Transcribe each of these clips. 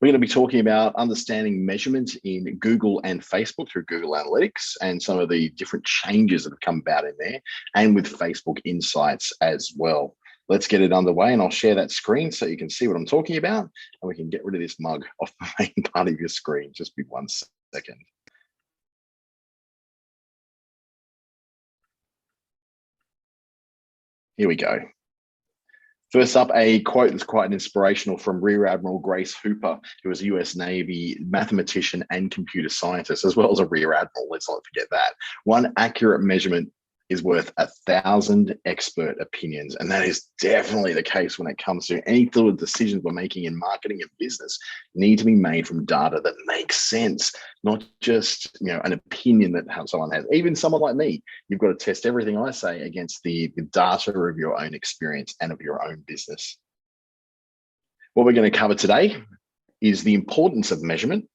We're going to be talking about understanding measurement in Google and Facebook through Google Analytics and some of the different changes that have come about in there, and with Facebook Insights as well. Let's get it underway, and I'll share that screen so you can see what I'm talking about, and we can get rid of this mug off the main part of your screen. Just be 1 second. Here we go. First up, a quote that's quite inspirational from Rear Admiral Grace Hooper, who was a US Navy mathematician and computer scientist, as well as a Rear Admiral. Let's not forget that. One accurate measurement is worth 1,000 expert opinions. And that is definitely the case when it comes to any sort of decisions we're making in marketing and business need to be made from data that makes sense, not just an opinion that someone has. Even someone like me, you've got to test everything I say against the data of your own experience and of your own business. What we're going to cover today is the importance of measurement,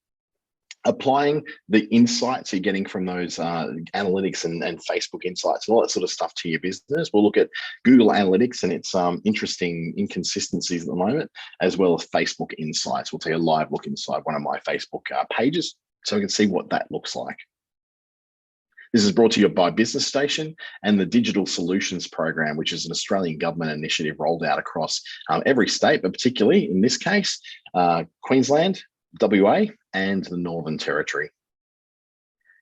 applying the insights you're getting from those analytics and Facebook Insights and all that sort of stuff to your business. We'll look at Google Analytics and its interesting inconsistencies at the moment, as well as Facebook Insights. We'll take a live look inside one of my Facebook pages so we can see what that looks like. This is brought to you by Business Station and the Digital Solutions Program, which is an Australian government initiative rolled out across every state, but particularly in this case, Queensland, WA, and the Northern Territory.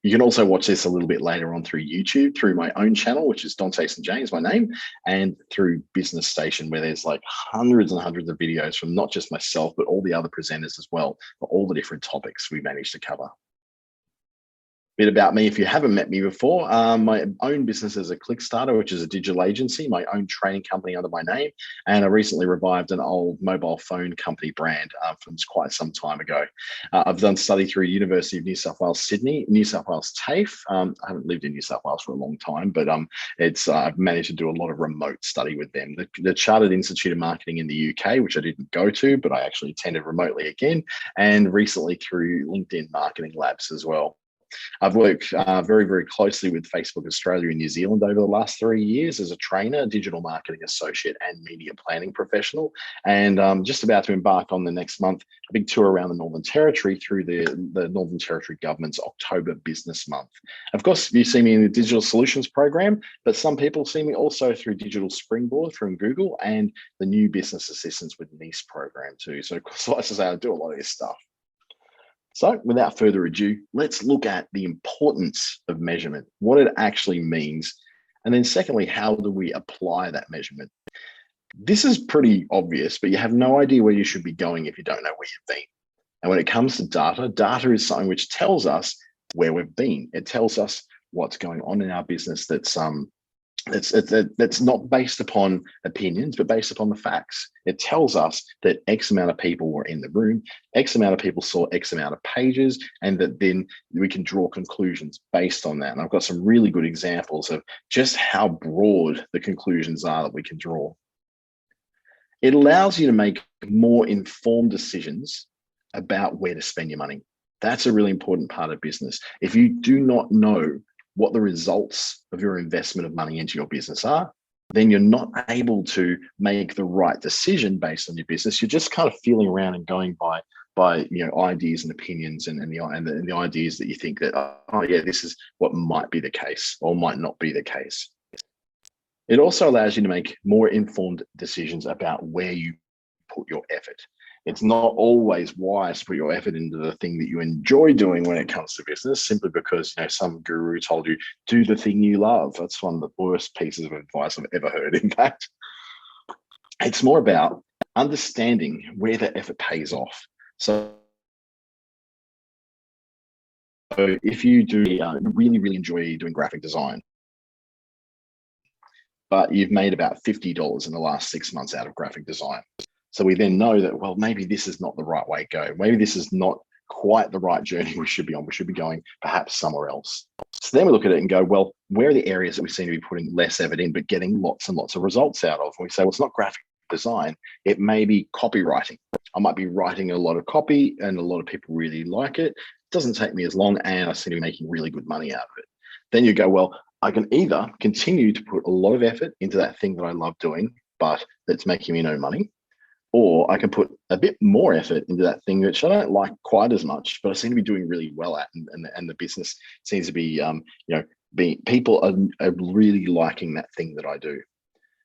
You can also watch this a little bit later on through YouTube, through my own channel, which is Dante St. James, my name, and through Business Station, where there's like hundreds and hundreds of videos from not just myself, but all the other presenters as well, for all the different topics we managed to cover. Bit about me, if you haven't met me before, my own business is a Clickstarter, which is a digital agency, my own training company under my name, and I recently revived an old mobile phone company brand from quite some time ago. I've done study through University of New South Wales, Sydney, New South Wales TAFE. I haven't lived in New South Wales for a long time, but I've managed to do a lot of remote study with them. The Chartered Institute of Marketing in the UK, which I didn't go to, but I actually attended remotely again, and recently through LinkedIn Marketing Labs as well. I've worked very, very closely with Facebook Australia and New Zealand over the last 3 years as a trainer, digital marketing associate, and media planning professional. And I'm just about to embark on the next month, a big tour around the Northern Territory through the Northern Territory Government's October Business Month. Of course, you see me in the Digital Solutions Program, but some people see me also through Digital Springboard from Google and the New Business Assistance with NICE program too. So suffice to say, I do a lot of this stuff. So without further ado, let's look at the importance of measurement, what it actually means, and then secondly, how do we apply that measurement? This is pretty obvious, but you have no idea where you should be going if you don't know where you've been. And when it comes to data, data is something which tells us where we've been. It tells us what's going on in our business that's not based upon opinions, but based upon the facts. It tells us that X amount of people were in the room, X amount of people saw X amount of pages, and that then we can draw conclusions based on that. And I've got some really good examples of just how broad the conclusions are that we can draw. It allows you to make more informed decisions about where to spend your money. That's a really important part of business. If you do not know what the results of your investment of money into your business are, then you're not able to make the right decision based on your business. You're just kind of feeling around and going by ideas and opinions and the ideas that you think that, oh yeah, this is what might be the case or might not be the case. It also allows you to make more informed decisions about where you put your effort. It's not always wise to put your effort into the thing that you enjoy doing when it comes to business, simply because some guru told you, do the thing you love. That's one of the worst pieces of advice I've ever heard, in fact. It's more about understanding where the effort pays off. So if you do really, really enjoy doing graphic design, but you've made about $50 in the last 6 months out of graphic design. So we then know that, well, maybe this is not the right way to go. Maybe this is not quite the right journey we should be on. We should be going perhaps somewhere else. So then we look at it and go, well, where are the areas that we seem to be putting less effort in, but getting lots and lots of results out of? And we say, well, it's not graphic design. It may be copywriting. I might be writing a lot of copy and a lot of people really like it. It doesn't take me as long and I seem to be making really good money out of it. Then you go, well, I can either continue to put a lot of effort into that thing that I love doing, but that's making me no money, Or I can put a bit more effort into that thing which I don't like quite as much, but I seem to be doing really well at, and the business seems to be, being people are really liking that thing that I do.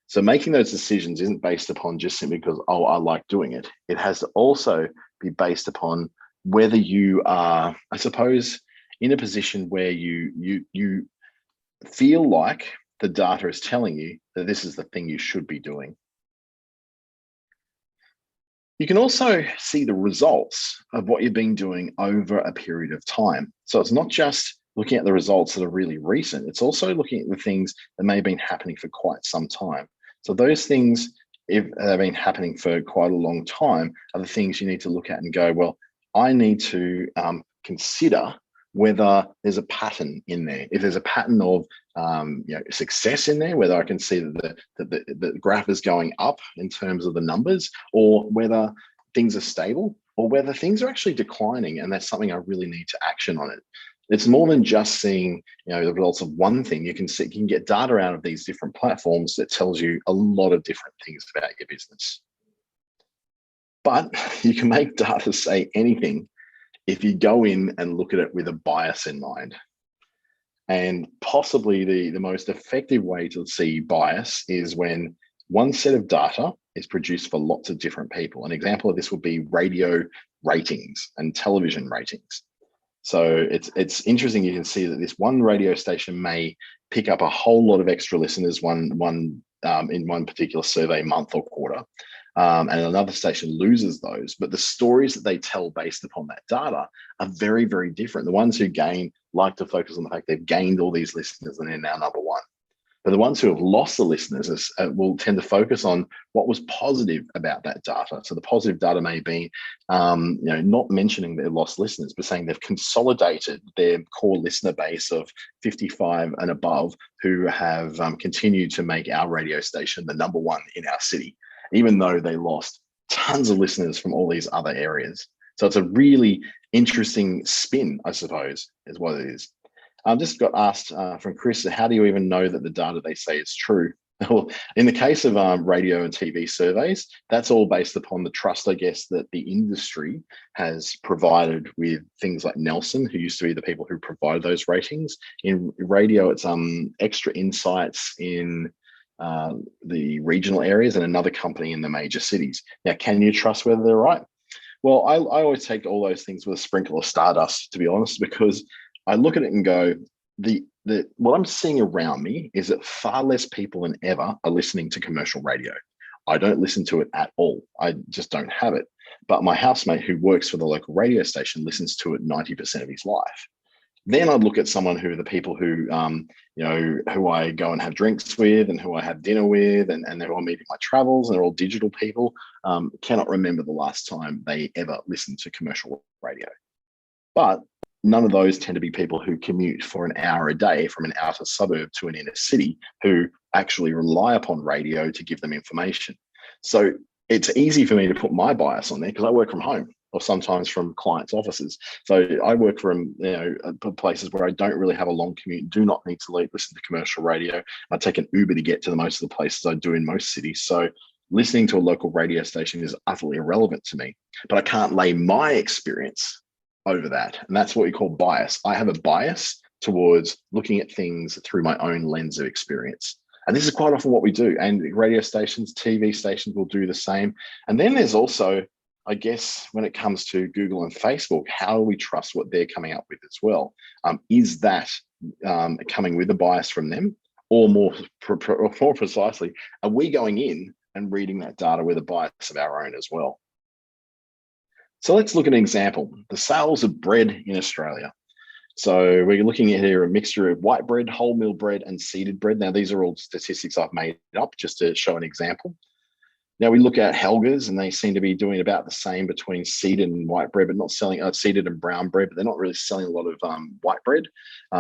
So making those decisions isn't based upon just simply because, oh, I like doing it. It has to also be based upon whether you are, I suppose, in a position where you feel like the data is telling you that this is the thing you should be doing. You can also see the results of what you've been doing over a period of time. So it's not just looking at the results that are really recent, it's also looking at the things that may have been happening for quite some time. So those things, if they've been happening for quite a long time, are the things you need to look at and go, well, I need to consider whether there's a pattern in there. If there's a pattern of success in there, whether I can see that the graph is going up in terms of the numbers, or whether things are stable, or whether things are actually declining, and that's something I really need to action on it. It's more than just seeing the results of one thing. You can get data out of these different platforms that tells you a lot of different things about your business. But you can make data say anything if you go in and look at it with a bias in mind. And possibly the most effective way to see bias is when one set of data is produced for lots of different people. An example of this would be radio ratings and television ratings. So it's interesting. You can see that this one radio station may pick up a whole lot of extra listeners in one particular survey month or quarter, and another station loses those. But the stories that they tell based upon that data are very, very different. The ones who gain like to focus on the fact they've gained all these listeners and they're now number one. But the ones who have lost the listeners will tend to focus on what was positive about that data. So the positive data may be, not mentioning their lost listeners, but saying they've consolidated their core listener base of 55 and above who have continued to make our radio station the number one in our city, even though they lost tons of listeners from all these other areas. So it's a really interesting spin, I suppose, is what it is. I just got asked from Chris, how do you even know that the data they say is true? Well, in the case of radio and TV surveys, that's all based upon the trust, I guess, that the industry has provided with things like Nelson, who used to be the people who provide those ratings. In radio, it's Extra Insights in the regional areas and another company in the major cities. Now, can you trust whether they're right? Well, I always take all those things with a sprinkle of stardust, to be honest, because I look at it and go, what I'm seeing around me is that far less people than ever are listening to commercial radio. I don't listen to it at all. I just don't have it. But my housemate who works for the local radio station listens to it 90% of his life. Then I'd look at someone who are the people who, who I go and have drinks with and who I have dinner with, and they're all meeting my travels and they're all digital people, cannot remember the last time they ever listened to commercial radio. But none of those tend to be people who commute for an hour a day from an outer suburb to an inner city who actually rely upon radio to give them information. So it's easy for me to put my bias on there because I work from home or sometimes from clients' offices. So I work from places where I don't really have a long commute, do not need to listen to commercial radio. I take an Uber to get to the most of the places I do in most cities. So listening to a local radio station is utterly irrelevant to me, but I can't lay my experience over that. And that's what we call bias. I have a bias towards looking at things through my own lens of experience. And this is quite often what we do. And radio stations, TV stations will do the same. And then there's also, I guess, when it comes to Google and Facebook, how do we trust what they're coming up with as well? Is that coming with a bias from them? Or more precisely, are we going in and reading that data with a bias of our own as well? So let's look at an example, the sales of bread in Australia. So we're looking at here a mixture of white bread, wholemeal bread, and seeded bread. Now, these are all statistics I've made up just to show an example. Now we look at Helga's, and they seem to be doing about the same between seeded and white bread, but not selling seeded and brown bread, but they're not really selling a lot of white bread.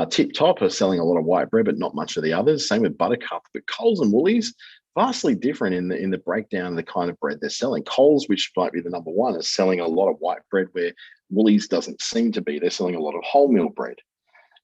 Tip Top are selling a lot of white bread, but not much of the others. Same with Buttercup, but Coles and Woolies, vastly different in the breakdown of the kind of bread they're selling. Coles, which might be the number one, is selling a lot of white bread where Woolies doesn't seem to be. They're selling a lot of wholemeal bread.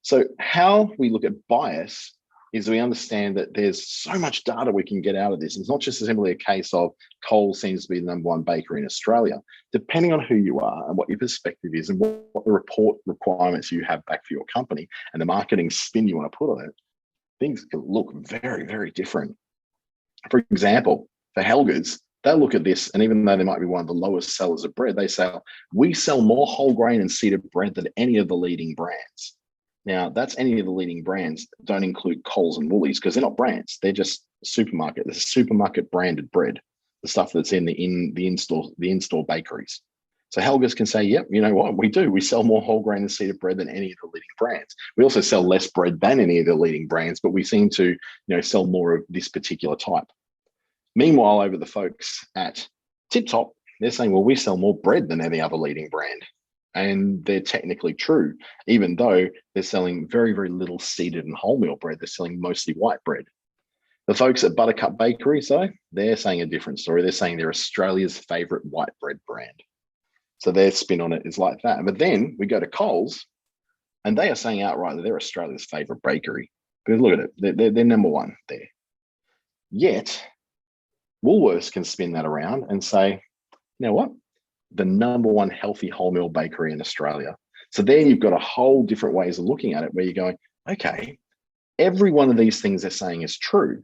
So how we look at bias is we understand that there's so much data we can get out of this. It's not just simply a case of Coles seems to be the number one bakery in Australia. Depending on who you are and what your perspective is and what the report requirements you have back for your company and the marketing spin you want to put on it, things can look very, very different. For example, for Helga's, they'll look at this, and even though they might be one of the lowest sellers of bread, they say, we sell more whole grain and seeded bread than any of the leading brands. Now, that's any of the leading brands. Don't include Coles and Woolies because they're not brands. They're just supermarket. There's supermarket branded bread, the stuff that's in the in-store bakeries. So Helga's can say, yep, you know what, we do. We sell more whole grain and seeded bread than any of the leading brands. We also sell less bread than any of the leading brands, but we seem to, sell more of this particular type. Meanwhile, over the folks at Tip Top, they're saying, well, we sell more bread than any other leading brand. And they're technically true, even though they're selling very, very little seeded and wholemeal bread. They're selling mostly white bread. The folks at Buttercup Bakeries, though, they're saying a different story. They're saying they're Australia's favourite white bread brand. So their spin on it is like that. But then we go to Coles, and they are saying outright that they're Australia's favourite bakery. Because look at it, they're number one there. Yet, Woolworths can spin that around and say, you know what? The number one healthy wholemeal bakery in Australia. So then you've got a whole different ways of looking at it where you're going, okay, every one of these things they're saying is true,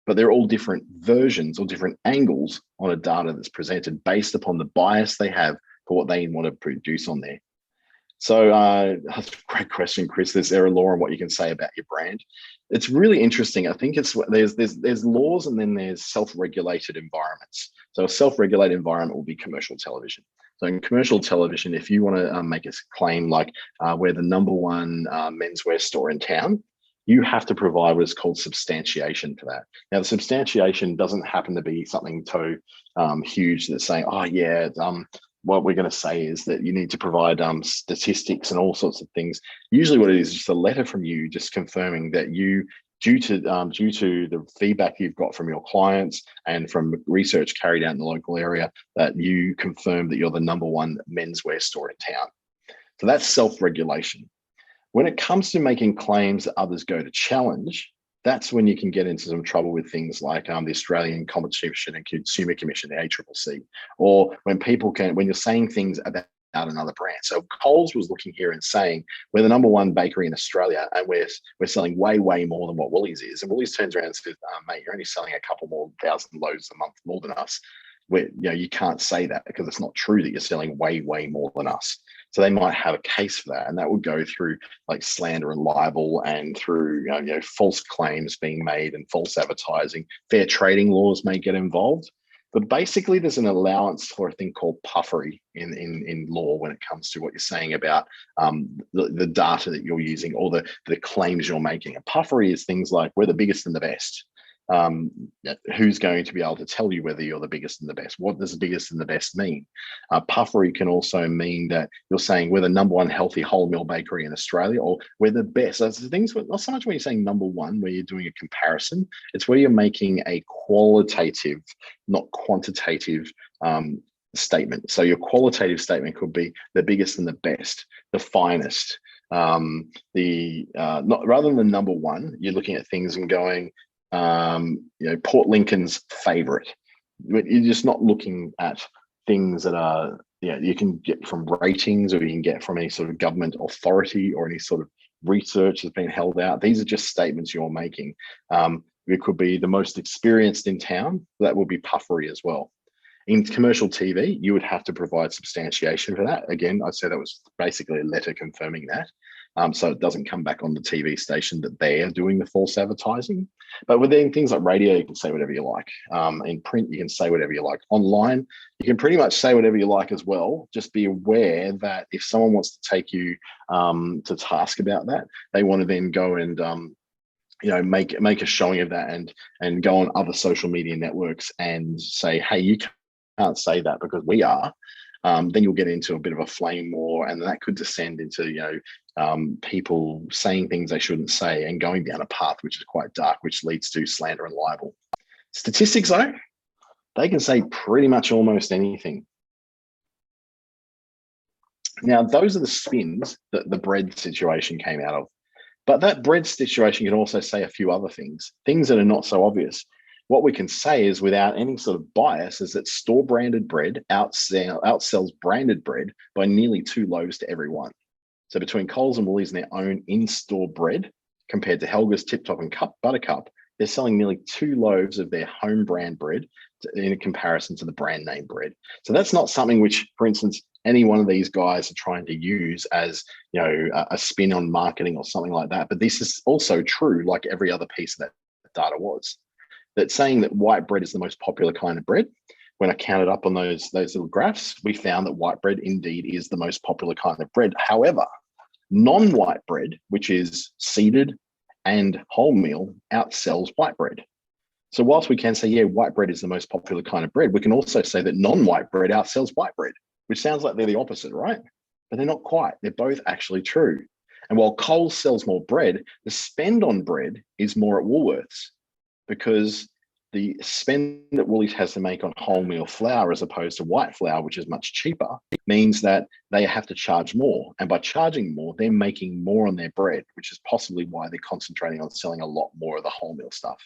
but they're all different versions or different angles on a data that's presented based upon the bias they have for what they want to produce on there. So that's a great question, Chris. There's error law on what you can say about your brand. It's really interesting. I think there's laws and then there's self-regulated environments. So a self-regulated environment will be commercial television. So in commercial television, if you want to make a claim like we're the number one menswear store in town, you have to provide what is called substantiation for that. Now, the substantiation doesn't happen to be something so huge that's saying, oh yeah, what we're going to say is that you need to provide statistics and all sorts of things. Usually what it is just a letter from you just confirming that you, due to the feedback you've got from your clients and from research carried out in the local area, that you confirm that you're the number one menswear store in town. So that's self-regulation. When it comes to making claims that others go to challenge, that's when you can get into some trouble with things like the Australian Competition and Consumer Commission, the ACCC, or when you're saying things about another brand. So Coles was looking here and saying, we're the number one bakery in Australia and we're selling way, way more than what Woolies is. And Woolies turns around and says, mate, you're only selling a couple more thousand loaves a month more than us. You can't say that because it's not true that you're selling way, way more than us. So they might have a case for that, and that would go through like slander and libel and through false claims being made and false advertising. Fair trading laws may get involved, but basically there's an allowance for a thing called puffery in law when it comes to what you're saying about the data that you're using or the claims you're making. A puffery is things like we're the biggest and the best. Who's going to be able to tell you whether you're the biggest and the best? What does the biggest and the best mean? Puffery can also mean that you're saying we're the number one healthy wholemeal bakery in Australia, or we're the best. So the things, not so much when you're saying number one, where you're doing a comparison, it's where you're making a qualitative, not quantitative statement. So your qualitative statement could be the biggest and the best, the finest. Rather than the number one, you're looking at things and going, Port Lincoln's favorite. You're just not looking at things that are, you can get from ratings or you can get from any sort of government authority or any sort of research that's been held out. These are just statements you're making. It could be the most experienced in town. That will be puffery as well. In commercial TV, you would have to provide substantiation for that. Again, I said that was basically a letter confirming that. So it doesn't come back on the TV station that they are doing the false advertising. But within things like radio, you can say whatever you like. In print, you can say whatever you like. Online, you can pretty much say whatever you like as well. Just be aware that if someone wants to take you to task about that, they want to then go and make a showing of that and go on other social media networks and say, hey, you can't say that because we are. Then you'll get into a bit of a flame war, and that could descend into people saying things they shouldn't say and going down a path which is quite dark, which leads to slander and libel. Statistics, though, they can say pretty much almost anything. Now, those are the spins that the bread situation came out of. But that bread situation can also say a few other things that are not so obvious. What we can say is, without any sort of bias, is that store branded bread outsells branded bread by nearly 2 loaves to every one. So between Coles and Woolies and their own in-store bread, compared to Helga's, Tip Top, and Buttercup, they're selling nearly 2 loaves of their home brand bread in comparison to the brand name bread. So that's not something which, for instance, any one of these guys are trying to use as, a spin on marketing or something like that. But this is also true, like every other piece of that data was. That saying that white bread is the most popular kind of bread, when I counted up on those little graphs, we found that white bread indeed is the most popular kind of bread. However, non-white bread, which is seeded and wholemeal, outsells white bread. So whilst we can say, yeah, white bread is the most popular kind of bread, we can also say that non-white bread outsells white bread, which sounds like they're the opposite, right? But they're not quite. They're both actually true. And while Coles sells more bread, the spend on bread is more at Woolworths, because the spend that Woolies has to make on wholemeal flour as opposed to white flour, which is much cheaper, means that they have to charge more. And by charging more, they're making more on their bread, which is possibly why they're concentrating on selling a lot more of the wholemeal stuff.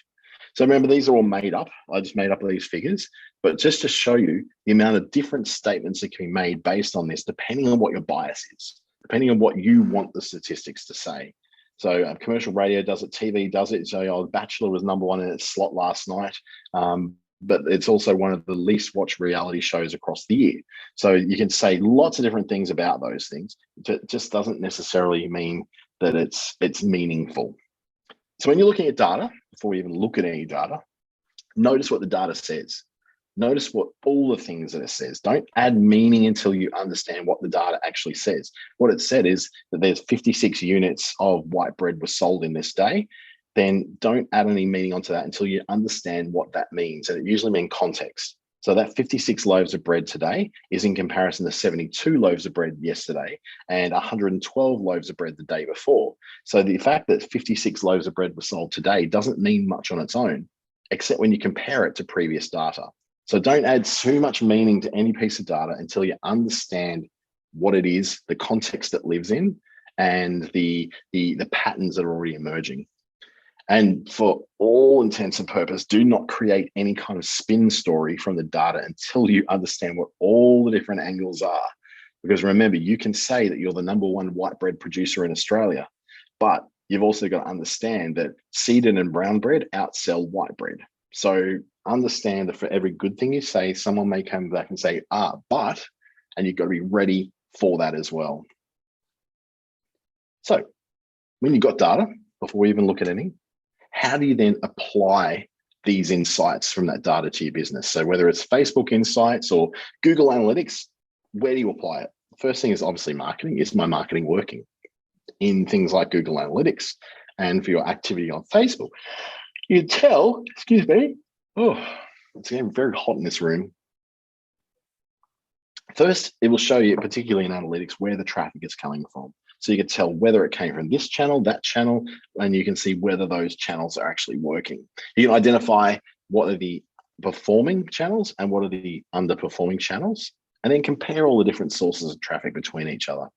So remember, these are all made up. I just made up these figures, but just to show you the amount of different statements that can be made based on this, depending on what your bias is, depending on what you want the statistics to say. So commercial radio does it, TV does it. So The Bachelor was #1 in its slot last night, but it's also one of the least watched reality shows across the year. So you can say lots of different things about those things. It just doesn't necessarily mean that it's meaningful. So when you're looking at data, before we even look at any data, notice what the data says. Notice what all the things that it says. Don't add meaning until you understand what the data actually says. What it said is that there's 56 units of white bread were sold in this day. Then don't add any meaning onto that until you understand what that means. And it usually means context. So that 56 loaves of bread today is in comparison to 72 loaves of bread yesterday and 112 loaves of bread the day before. So the fact that 56 loaves of bread were sold today doesn't mean much on its own, except when you compare it to previous data. So don't add too much meaning to any piece of data until you understand what it is, the context it lives in, and the patterns that are already emerging. And for all intents and purposes, do not create any kind of spin story from the data until you understand what all the different angles are. Because remember, you can say that you're the #1 white bread producer in Australia, but you've also got to understand that seeded and brown bread outsell white bread. So understand that for every good thing you say, someone may come back and say, but, and you've got to be ready for that as well. So when you've got data, before we even look at any, how do you then apply these insights from that data to your business? So whether it's Facebook Insights or Google Analytics, where do you apply it? The first thing is obviously marketing. Is my marketing working in things like Google Analytics? And for your activity on Facebook, you tell, excuse me, it's getting very hot in this room. First, it will show you, particularly in analytics, where the traffic is coming from. So you can tell whether it came from this channel, that channel, and you can see whether those channels are actually working. You can identify what are the performing channels and what are the underperforming channels, and then compare all the different sources of traffic between each other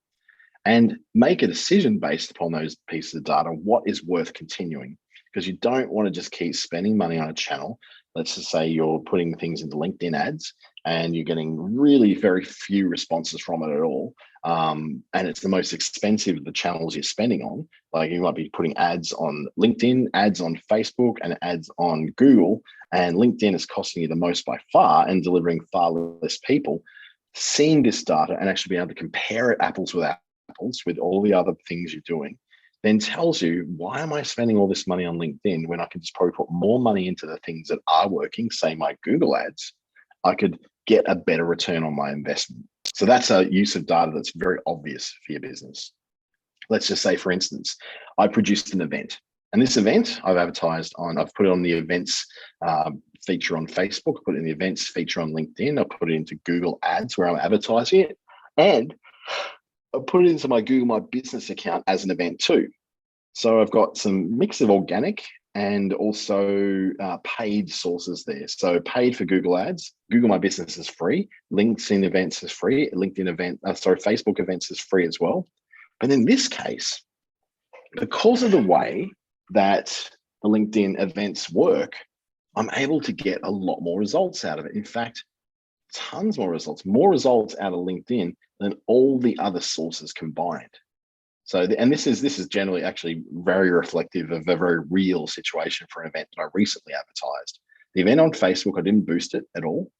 and make a decision based upon those pieces of data, what is worth continuing. Because you don't want to just keep spending money on a channel. Let's just say you're putting things into LinkedIn ads and you're getting really very few responses from it at all. And it's the most expensive of the channels you're spending on. Like you might be putting ads on LinkedIn, ads on Facebook, and ads on Google. And LinkedIn is costing you the most by far and delivering far less people. Seeing this data and actually being able to compare it apples with apples with all the other things you're doing, then tells you, why am I spending all this money on LinkedIn when I can just probably put more money into the things that are working, say my Google ads? I could get a better return on my investment. So that's a use of data that's very obvious for your business. Let's just say, for instance, I produced an event, and this event I've put it on the events feature on Facebook, I put it in the events feature on LinkedIn, I put it into Google ads where I'm advertising it, and I put it into my Google My Business account as an event too. So I've got some mix of organic and also paid sources there. So paid for Google ads, Google My Business is free, LinkedIn events is free, Facebook events is free as well. But in this case, because of the way that the LinkedIn events work, I'm able to get a lot more results out of it. In fact, tons more results out of LinkedIn than all the other sources combined. So, and this is generally actually very reflective of a very real situation for an event that I recently advertised. The event on Facebook, I didn't boost it at all,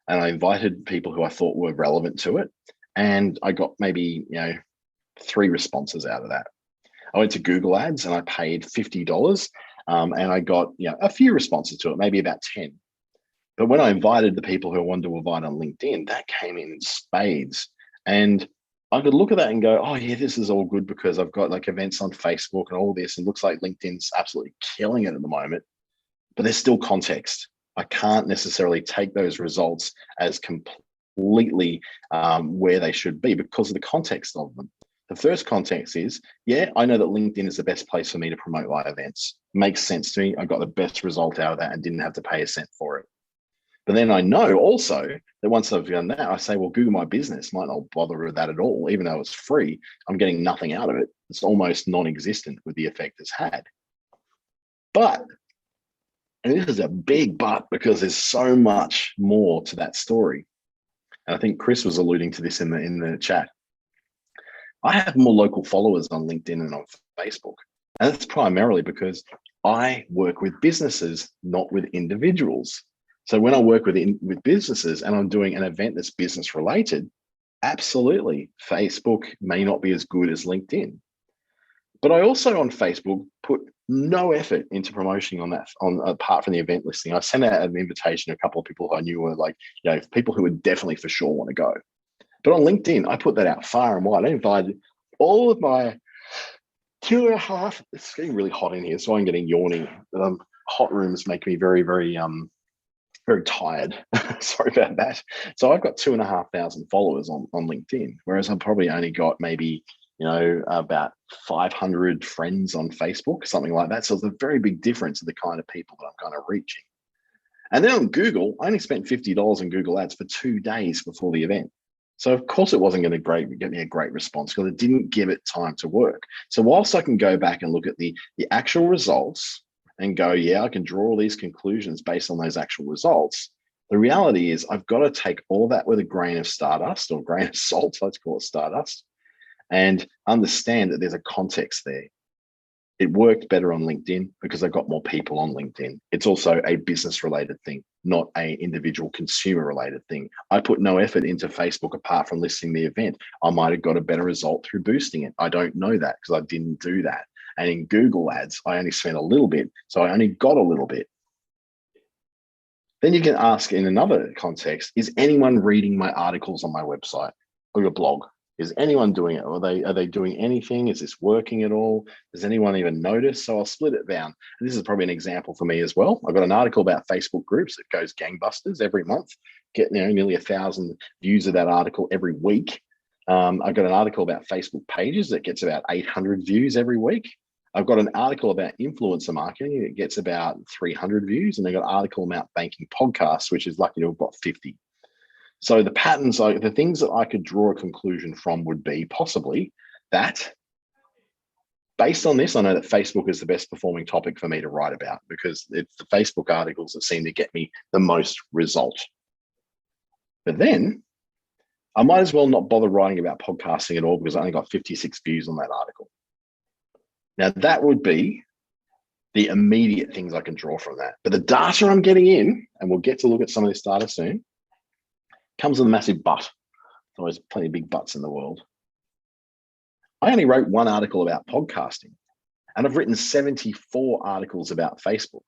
and I invited people who I thought were relevant to it, and I got maybe 3 responses out of that. I went to Google Ads and I paid $50, and I got a few responses to it, maybe about 10. But when I invited the people who I wanted to invite on LinkedIn, that came in spades. And I could look at that and go, oh yeah, this is all good because I've got like events on Facebook and all this. And it looks like LinkedIn's absolutely killing it at the moment. But there's still context. I can't necessarily take those results as completely where they should be because of the context of them. The first context is, yeah, I know that LinkedIn is the best place for me to promote live events. Makes sense to me. I got the best result out of that and didn't have to pay a cent for it. But then I know also that once I've done that, I say, well, Google My Business might not bother with that at all, even though it's free. I'm getting nothing out of it. It's almost non-existent with the effect it's had. But, and this is a big but because there's so much more to that story. And I think Chris was alluding to this in the chat. I have more local followers on LinkedIn and on Facebook. And that's primarily because I work with businesses, not with individuals. So when I work with businesses and I'm doing an event that's business related, absolutely, Facebook may not be as good as LinkedIn. But I also on Facebook put no effort into promoting on that, apart from the event listing. I sent out an invitation to a couple of people who I knew were like, people who would definitely for sure want to go. But on LinkedIn, I put that out far and wide. I invited all of my 2.5. It's getting really hot in here, so I'm getting yawning. Hot rooms make me very, very very tired. Sorry about that. So I've got 2,500 followers on LinkedIn, whereas I've probably only got maybe, about 500 friends on Facebook, something like that. So it's a very big difference in the kind of people that I'm kind of reaching. And then on Google, I only spent $50 in Google Ads for 2 days before the event. So of course it wasn't going to get me a great response because it didn't give it time to work. So whilst I can go back and look at the actual results and go, yeah, I can draw all these conclusions based on those actual results. The reality is I've got to take all that with a grain of stardust or grain of salt, let's call it stardust, and understand that there's a context there. It worked better on LinkedIn because I got more people on LinkedIn. It's also a business related thing, not a individual consumer related thing. I put no effort into Facebook apart from listing the event. I might have got a better result through boosting it. I don't know that because I didn't do that. And in Google Ads, I only spent a little bit, so I only got a little bit. Then you can ask in another context, is anyone reading my articles on my website or your blog? Is anyone doing it? Are they doing anything? Is this working at all? Does anyone even notice? So I'll split it down. And this is probably an example for me as well. I've got an article about Facebook groups that goes gangbusters every month, get nearly 1,000 views of that article every week. I've got an article about Facebook pages that gets about 800 views every week. I've got an article about influencer marketing. It gets about 300 views. And I've got an article about banking podcasts, which is lucky to have got 50. So the patterns, the things that I could draw a conclusion from would be possibly that based on this, I know that Facebook is the best performing topic for me to write about because it's the Facebook articles that seem to get me the most result. But then I might as well not bother writing about podcasting at all because I only got 56 views on that article. Now, that would be the immediate things I can draw from that. But the data I'm getting in, and we'll get to look at some of this data soon, comes with a massive but. There's always plenty of big buts in the world. I only wrote 1 article about podcasting, and I've written 74 articles about Facebook.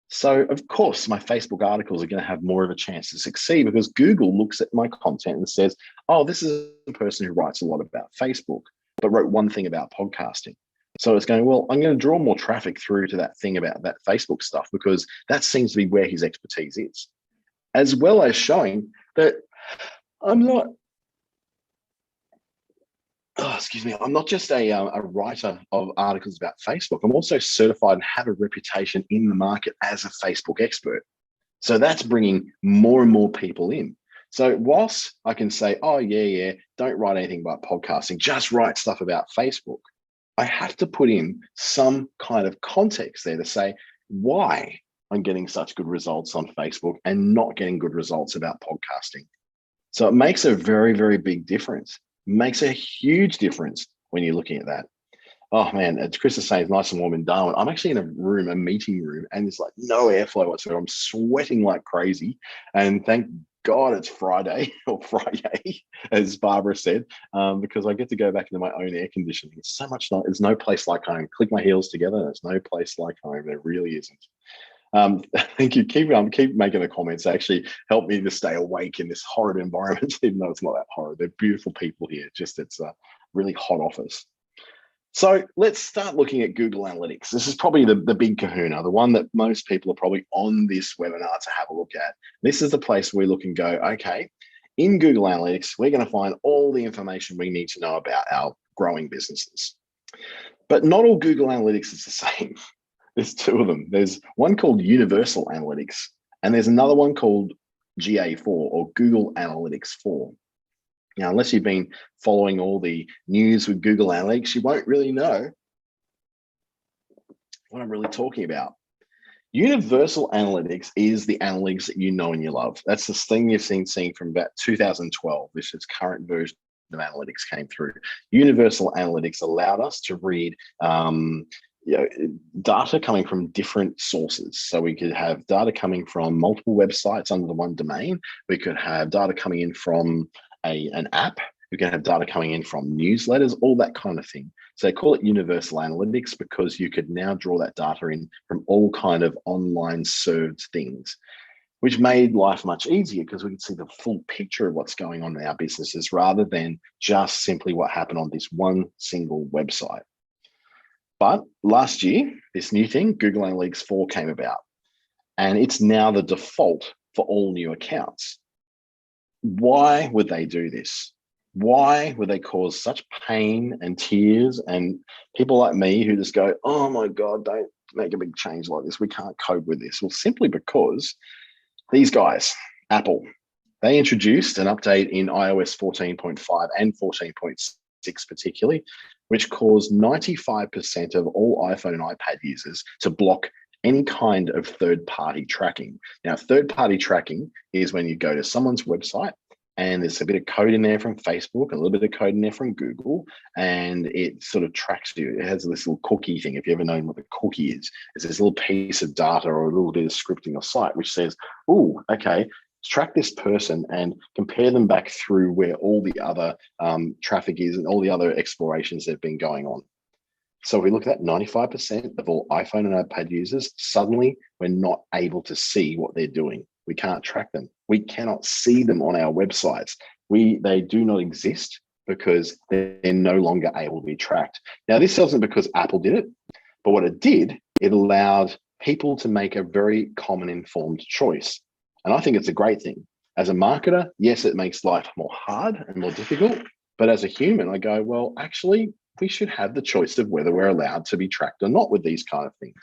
So, of course, my Facebook articles are going to have more of a chance to succeed because Google looks at my content and says, oh, this is a person who writes a lot about Facebook, but wrote 1 thing about podcasting. So it's going, well, I'm going to draw more traffic through to that thing about that Facebook stuff because that seems to be where his expertise is, as well as showing that I'm not, I'm not just a writer of articles about Facebook. I'm also certified and have a reputation in the market as a Facebook expert. So that's bringing more and more people in. So whilst I can say, oh, yeah, don't write anything about podcasting, just write stuff about Facebook. I have to put in some kind of context there to say why I'm getting such good results on Facebook and not getting good results about podcasting. So it makes a very, very big difference. Makes a huge difference when you're looking at that. Oh man, as Chris is saying, it's nice and warm in Darwin. I'm actually in a room, a meeting room, and there's like no airflow whatsoever. I'm sweating like crazy. And thank God it's Friday or Friday, as Barbara said, because I get to go back into my own air conditioning. It's so much nice. There's no place like home. Click my heels together. There's no place like home. There really isn't. Thank you. Keep making the comments. They actually help me to stay awake in this horrid environment, even though it's not that horrid. They're beautiful people here. Just it's a really hot office. So let's start looking at Google Analytics. This is probably the big kahuna, the one that most people are probably on this webinar to have a look at. This is the place where we look and go, okay, in Google Analytics, we're going to find all the information we need to know about our growing businesses. But not all Google Analytics is the same. There's two of them. There's one called Universal Analytics, and there's another one called GA4 or Google Analytics 4. Now, unless you've been following all the news with Google Analytics, you won't really know what I'm really talking about. Universal Analytics is the analytics that you know and you love. That's the thing you've seen from about 2012. This is current version of analytics came through. Universal Analytics allowed us to read data coming from different sources. So we could have data coming from multiple websites under the one domain. We could have data coming in from an app. We can have data coming in from newsletters, all that kind of thing. So they call it Universal Analytics because you could now draw that data in from all kind of online served things, which made life much easier because we could see the full picture of what's going on in our businesses rather than just simply what happened on this one single website. But last year, this new thing, Google Analytics 4 came about, and it's now the default for all new accounts. Why would they do this? Why would they cause such pain and tears and people like me who just go, oh my God, don't make a big change like this. We can't cope with this. Well, simply because these guys, Apple, they introduced an update in iOS 14.5 and 14.6 particularly, which caused 95% of all iPhone and iPad users to block any kind of third-party tracking. Now, third-party tracking is when you go to someone's website and there's a bit of code in there from Facebook, a little bit of code in there from Google, and it sort of tracks you. It has this little cookie thing. If you ever known what the cookie is, it's this little piece of data or a little bit of script in your site, which says, oh, okay, track this person and compare them back through where all the other traffic is and all the other explorations that have been going on. So we look at that, 95% of all iPhone and iPad users, suddenly we're not able to see what they're doing. We can't track them. We cannot see them on our websites. They do not exist because they're no longer able to be tracked. Now, this wasn't because Apple did it, but what it did, it allowed people to make a very common informed choice. And I think it's a great thing. As a marketer, yes, it makes life more hard and more difficult. But as a human, I go, well, actually, we should have the choice of whether we're allowed to be tracked or not with these kind of things.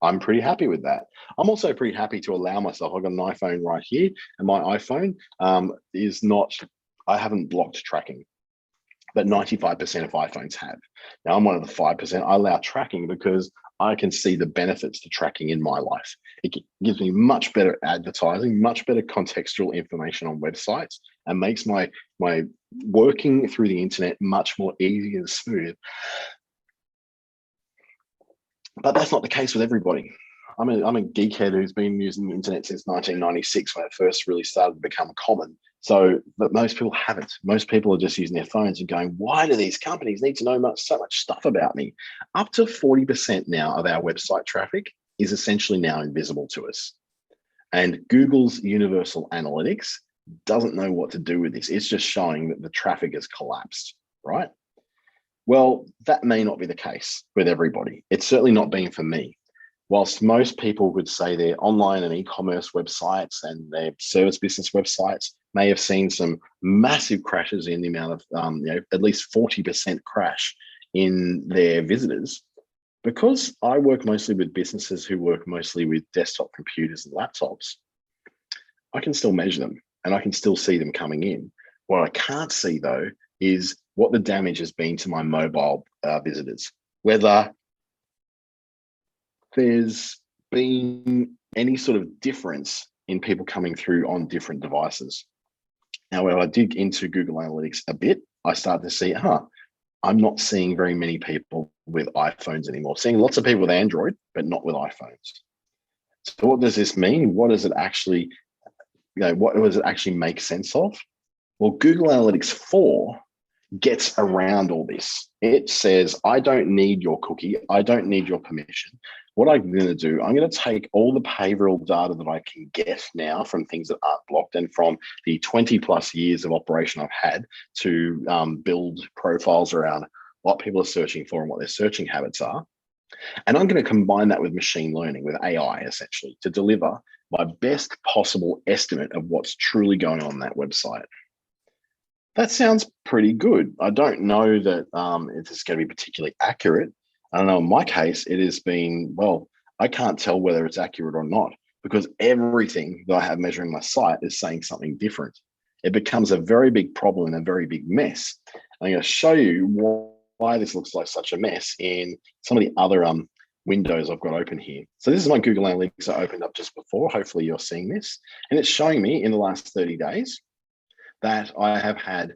I'm pretty happy with that. I'm also pretty happy to allow myself, I've got an iPhone right here, and my iPhone is not, I haven't blocked tracking, but 95% of iPhones have. Now, I'm one of the 5%. I allow tracking because I can see the benefits to tracking in my life. It gives me much better advertising, much better contextual information on websites, and makes my working through the internet much more easy and smooth. But that's not the case with everybody. I'm a geekhead who's been using the internet since 1996 when it first really started to become common. So, but most people haven't. Most people are just using their phones and going, why do these companies need to know so much stuff about me? Up to 40% now of our website traffic is essentially now invisible to us. And Google's Universal Analytics doesn't know what to do with this. It's just showing that the traffic has collapsed, right? Well, that may not be the case with everybody. It's certainly not been for me. Whilst most people would say their online and e-commerce websites and their service business websites may have seen some massive crashes in the amount of, at least 40% crash in their visitors, because I work mostly with businesses who work mostly with desktop computers and laptops, I can still measure them and I can still see them coming in. What I can't see though is what the damage has been to my mobile visitors. whether there's been any sort of difference in people coming through on different devices. Now, when I dig into Google Analytics a bit, I start to see, I'm not seeing very many people with iPhones anymore. Seeing lots of people with Android, but not with iPhones. So what does this mean? What does it actually, what does it actually make sense of? Well, Google Analytics 4 gets around all this. It says, I don't need your cookie. I don't need your permission. What I'm going to do, I'm going to take all the behavioral data that I can get now from things that aren't blocked and from the 20 plus years of operation I've had to build profiles around what people are searching for and what their searching habits are. And I'm going to combine that with machine learning, with AI, essentially, to deliver my best possible estimate of what's truly going on that website. That sounds pretty good. I don't know that it's going to be particularly accurate. I don't know. In my case, it has been, well, I can't tell whether it's accurate or not because everything that I have measuring my site is saying something different. It becomes a very big problem and a very big mess. I'm going to show you why this looks like such a mess in some of the other windows I've got open here. So this is my Google Analytics I opened up just before. Hopefully you're seeing this. And it's showing me in the last 30 days that I have had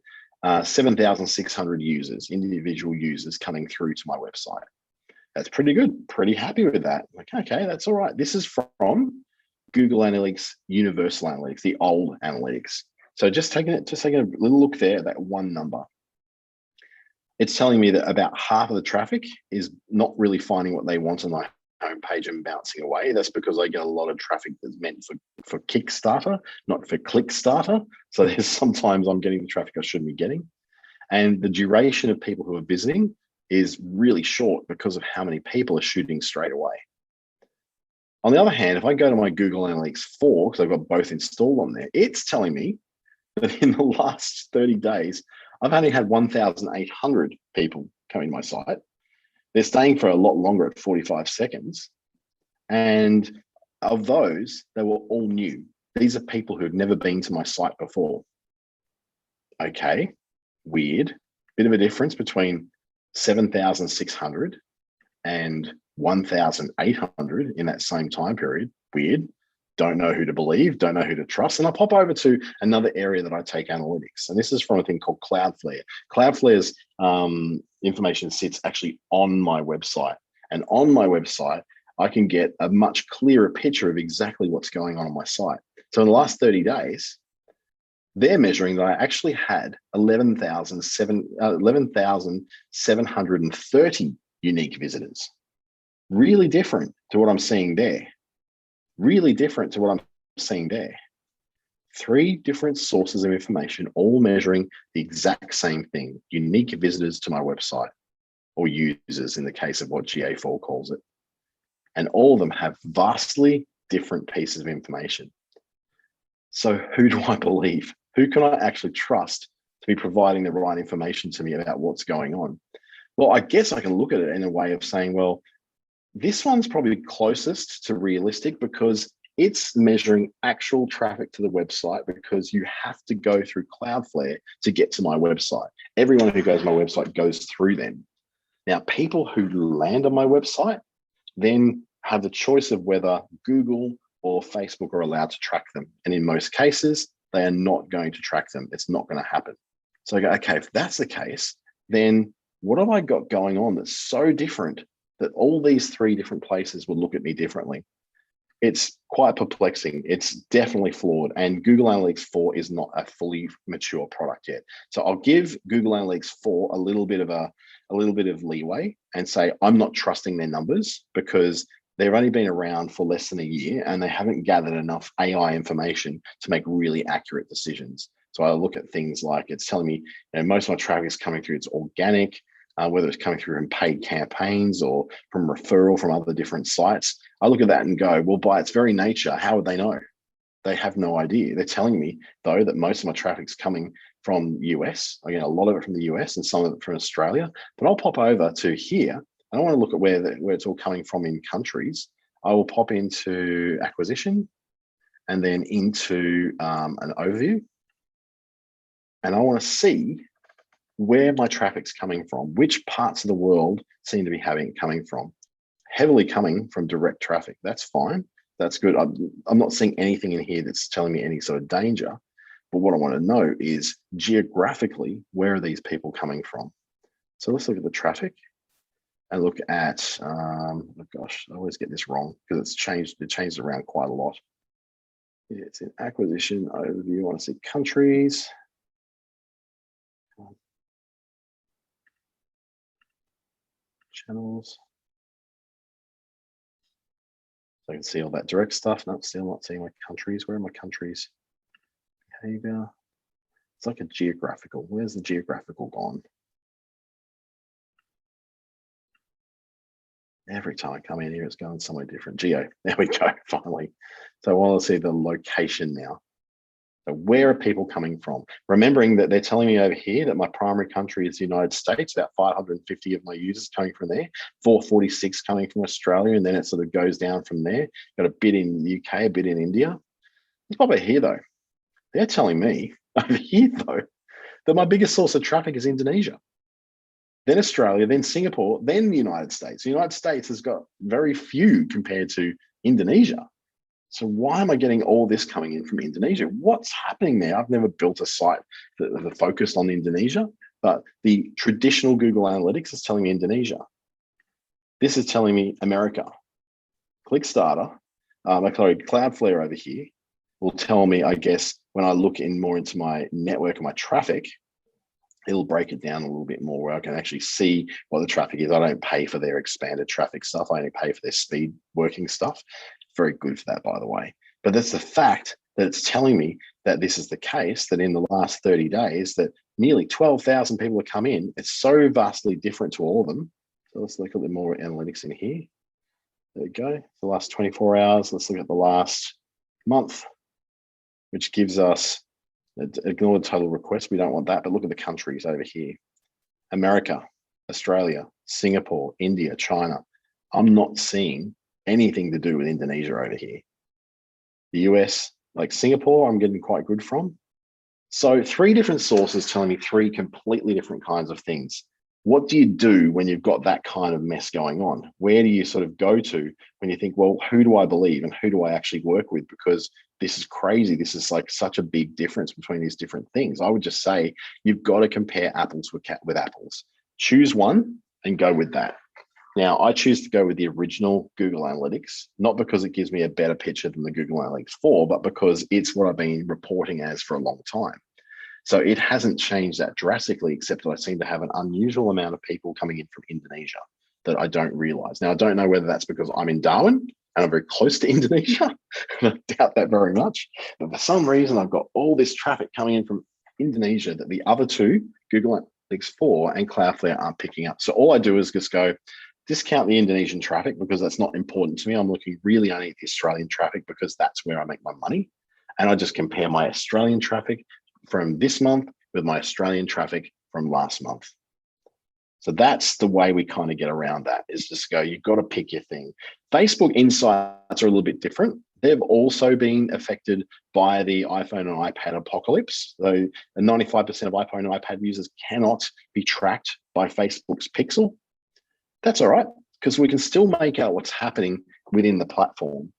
7,600 users, individual users coming through to my website. That's pretty good. Pretty happy with that. Like, okay, that's all right. This is from Google Analytics, Universal Analytics, the old analytics. So just taking a little look there at that one number. It's telling me that about half of the traffic is not really finding what they want on my homepage and bouncing away. That's because I get a lot of traffic that's meant for Kickstarter, not for Clickstarter. So there's sometimes I'm getting the traffic I shouldn't be getting. And the duration of people who are visiting is really short because of how many people are shooting straight away. On the other hand, if I go to my Google Analytics 4, because I've got both installed on there, it's telling me that in the last 30 days, I've only had 1,800 people coming to my site. They're staying for a lot longer at 45 seconds. And of those, they were all new. These are people who have never been to my site before. Okay, weird. Bit of a difference between 7,600 and 1,800 in that same time period. Weird. Don't know who to believe, don't know who to trust. And I'll pop over to another area that I take analytics. And this is from a thing called Cloudflare. Cloudflare's information sits actually on my website. And on my website, I can get a much clearer picture of exactly what's going on my site. So in the last 30 days, they're measuring that I actually had 11,730 unique visitors. Really different to what I'm seeing there. Really different to what I'm seeing there. 3 different sources of information, all measuring the exact same thing, unique visitors to my website, or users in the case of what GA4 calls it. And all of them have vastly different pieces of information. So who do I believe? Who can I actually trust to be providing the right information to me about what's going on? Well, I guess I can look at it in a way of saying, well, this one's probably closest to realistic because it's measuring actual traffic to the website because you have to go through Cloudflare to get to my website. Everyone who goes to my website goes through them. Now, people who land on my website then have the choice of whether Google or Facebook are allowed to track them. And in most cases, they are not going to track them. It's not going to happen. So I go, okay, if that's the case, then what have I got going on that's so different that all these 3 different places will look at me differently? It's quite perplexing. It's definitely flawed. And Google Analytics 4 is not a fully mature product yet. So I'll give Google Analytics 4 a little bit of leeway and say, I'm not trusting their numbers because they've only been around for less than a year and they haven't gathered enough AI information to make really accurate decisions. So I look at things like it's telling me, most of my traffic is coming through, it's organic, whether it's coming through in paid campaigns or from referral from other different sites. I look at that and go, well, by its very nature, how would they know? They have no idea. They're telling me, though, that most of my traffic's coming from US. I get a lot of it from the US and some of it from Australia. But I'll pop over to here. I don't want to look at where it's all coming from in countries. I will pop into acquisition and then into an overview. And I want to see where my traffic's coming from, which parts of the world seem to be having it coming from. Heavily coming from direct traffic. That's fine. That's good. I'm not seeing anything in here that's telling me any sort of danger. But what I want to know is geographically, where are these people coming from? So let's look at the traffic and look at, oh gosh, I always get this wrong because it's changed. It changed around quite a lot. It's in acquisition overview. I want to see countries. Channels. So I can see all that direct stuff. No, still not seeing my countries. Where are my countries? Behavior. It's like a geographical. Where's the geographical gone? Every time I come in here, it's going somewhere different. Geo. There we go, finally. So I want to see the location now. So where are people coming from? Remembering that they're telling me over here that my primary country is the United States, about 550 of my users coming from there, 446 coming from Australia, and then it sort of goes down from there. Got a bit in the UK, a bit in India. Let's pop it here though. They're telling me over here though, that my biggest source of traffic is Indonesia, then Australia, then Singapore, then the United States. The United States has got very few compared to Indonesia. So why am I getting all this coming in from Indonesia? What's happening there? I've never built a site that focused on Indonesia, but the traditional Google Analytics is telling me Indonesia. This is telling me America. ClickStarter, sorry, Cloudflare over here will tell me, I guess, when I look in more into my network and my traffic, it'll break it down a little bit more where I can actually see what the traffic is. I don't pay for their expanded traffic stuff. I only pay for their speed working stuff. Very good for that, by the way. But that's the fact that it's telling me that this is the case, that in the last 30 days, that nearly 12,000 people have come in. It's so vastly different to all of them. So let's look at the more analytics in here. There we go. The last 24 hours. Let's look at the last month, which gives us, ignore the total requests. We don't want that, but look at the countries over here. America, Australia, Singapore, India, China. I'm not seeing anything to do with Indonesia over here. The US, like Singapore, I'm getting quite good from. So 3 different sources telling me 3 completely different kinds of things. What do you do when you've got that kind of mess going on? Where do you sort of go to when you think, well, who do I believe and who do I actually work with? Because this is crazy. This is like such a big difference between these different things. I would just say you've got to compare apples with apples. Choose one and go with that. Now, I choose to go with the original Google Analytics, not because it gives me a better picture than the Google Analytics 4, but because it's what I've been reporting as for a long time. So it hasn't changed that drastically, except that I seem to have an unusual amount of people coming in from Indonesia that I don't realize. Now, I don't know whether that's because I'm in Darwin and I'm very close to Indonesia. I doubt that very much. But for some reason, I've got all this traffic coming in from Indonesia that the other 2, Google Analytics 4 and Cloudflare, aren't picking up. So all I do is just go, discount the Indonesian traffic because that's not important to me. I'm looking really only at the Australian traffic because that's where I make my money. And I just compare my Australian traffic from this month with my Australian traffic from last month. So that's the way we kind of get around that, is just go, you've got to pick your thing. Facebook Insights are a little bit different. They've also been affected by the iPhone and iPad apocalypse. So 95% of iPhone and iPad users cannot be tracked by Facebook's Pixel. That's all right, because we can still make out what's happening within the platform.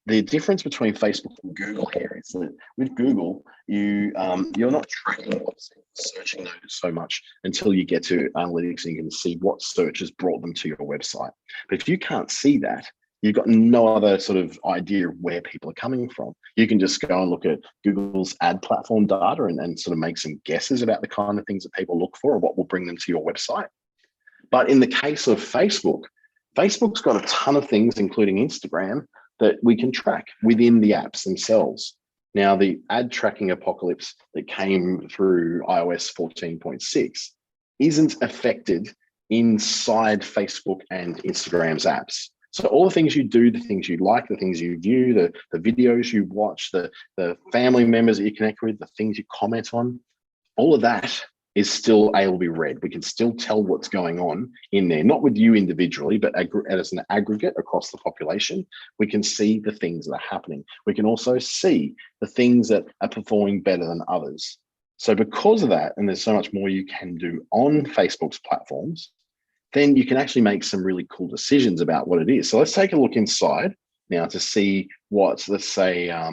The difference between Facebook and Google here is that with Google, you're not tracking what's searching those so much until you get to analytics and you can see what searches brought them to your website. But if you can't see that, you've got no other sort of idea of where people are coming from. You can just go and look at Google's ad platform data and sort of make some guesses about the kind of things that people look for or what will bring them to your website. But in the case of Facebook, Facebook's got a ton of things, including Instagram, that we can track within the apps themselves. Now, the ad tracking apocalypse that came through iOS 14.6 isn't affected inside Facebook and Instagram's apps. So all the things you do, the things you like, the things you view, the videos you watch, the family members that you connect with, the things you comment on, all of that is still able to be read. We can still tell what's going on in there, not with you individually, but as an aggregate across the population. We can see the things that are happening. We can also see the things that are performing better than others. So because of that, and there's so much more you can do on Facebook's platforms, then you can actually make some really cool decisions about what it is. So let's take a look inside now to see what, let's say, I'll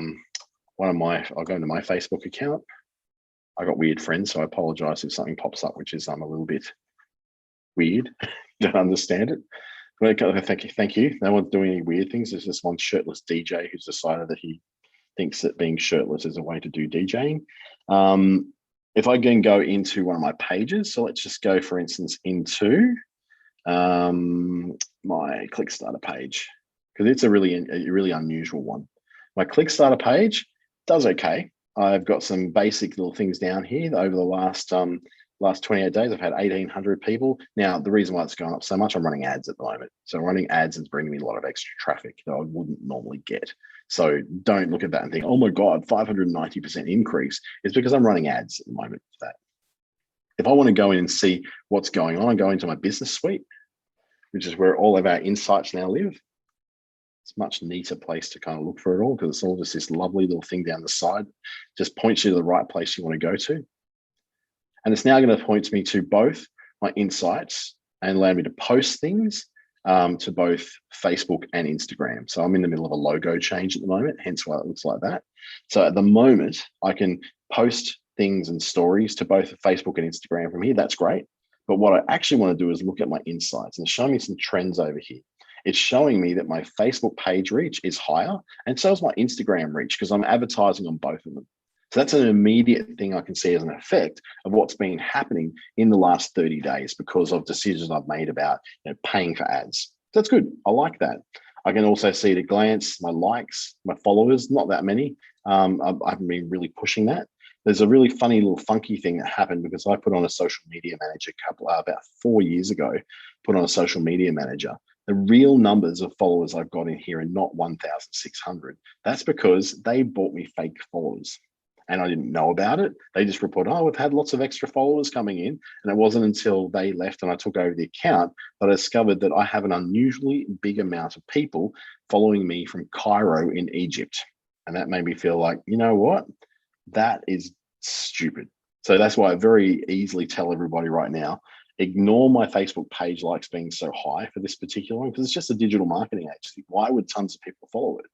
go into my Facebook account. I got weird friends, so I apologize if something pops up, which is a little bit weird. Don't understand it. But thank you. No one's doing any weird things. There's this one shirtless DJ who's decided that he thinks that being shirtless is a way to do DJing. If I can go into one of my pages, so let's just go, for instance, into my Click Starter page, because it's a really unusual one. My Click Starter page does okay. I've got some basic little things down here. Over the last 28 days, I've had 1,800 people. Now, the reason why it's going up so much, I'm running ads at the moment. So running ads is bringing me a lot of extra traffic that I wouldn't normally get. So don't look at that and think, oh my God, 590% increase. It's because I'm running ads at the moment for that. If I want to go in and see what's going on, I go into my business suite, which is where all of our insights now live. It's a much neater place to kind of look for it all, because it's all just this lovely little thing down the side, just points you to the right place you want to go to. And it's now going to point me to both my insights and allow me to post things to both Facebook and Instagram. So I'm in the middle of a logo change at the moment, hence why it looks like that. So at the moment, I can post things and stories to both Facebook and Instagram from here. That's great. But what I actually want to do is look at my insights and show me some trends over here. It's showing me that my Facebook page reach is higher, and so is my Instagram reach, because I'm advertising on both of them. So that's an immediate thing I can see as an effect of what's been happening in the last 30 days because of decisions I've made about paying for ads. That's good. I like that. I can also see at a glance my likes, my followers, not that many. I haven't been really pushing that. There's a really funny little funky thing that happened because I put on a social media manager about 4 years ago, put on a social media manager. The real numbers of followers I've got in here are not 1,600. That's because they bought me fake followers. And I didn't know about it. They just reported, oh, we've had lots of extra followers coming in. And it wasn't until they left and I took over the account that I discovered that I have an unusually big amount of people following me from Cairo in Egypt. And that made me feel like, you know what? That is stupid. So that's why I very easily tell everybody right now, ignore my Facebook page likes being so high for this particular one, because it's just a digital marketing agency. Why would tons of people follow it?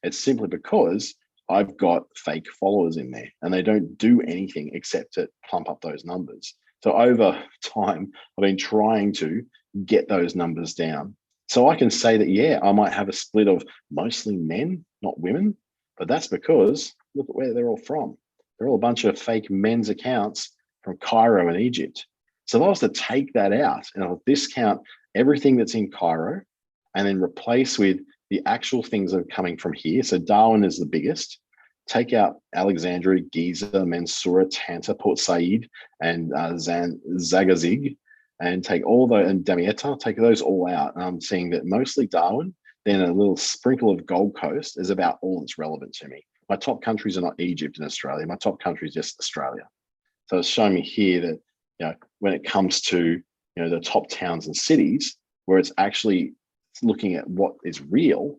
It's simply because I've got fake followers in there and they don't do anything except to plump up those numbers. So over time, I've been trying to get those numbers down. So I can say that, yeah, I might have a split of mostly men, not women, but that's because look at where they're all from. They're all a bunch of fake men's accounts from Cairo and Egypt. So if I was to take that out and I'll discount everything that's in Cairo and then replace with the actual things that are coming from here. So Darwin is the biggest. Take out Alexandria, Giza, Mansoura, Tanta, Port Said, and Zagazig, and take all those, and Damietta, take those all out. And I'm seeing that mostly Darwin, then a little sprinkle of Gold Coast is about all that's relevant to me. My top countries are not Egypt and Australia. My top country is just Australia. So it's showing me here that when it comes to the top towns and cities, where it's actually looking at what is real,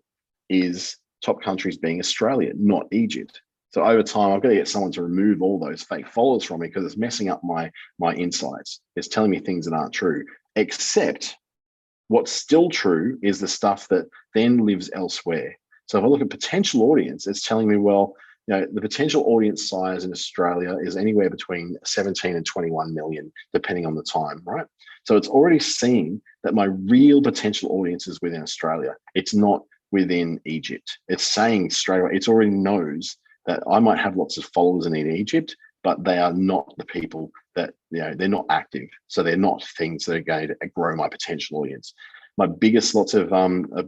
is top countries being Australia, not Egypt. So over time, I've got to get someone to remove all those fake followers from me because it's messing up my insights. It's telling me things that aren't true, except what's still true is the stuff that then lives elsewhere. So if I look at potential audience, it's telling me, well, the potential audience size in Australia is anywhere between 17 and 21 million, depending on the time, right? So it's already seeing that my real potential audience is within Australia. It's not within Egypt. It's saying straight away, it already knows that I might have lots of followers in Egypt, but they are not the people that, they're not active. So they're not things that are going to grow my potential audience. My biggest lots of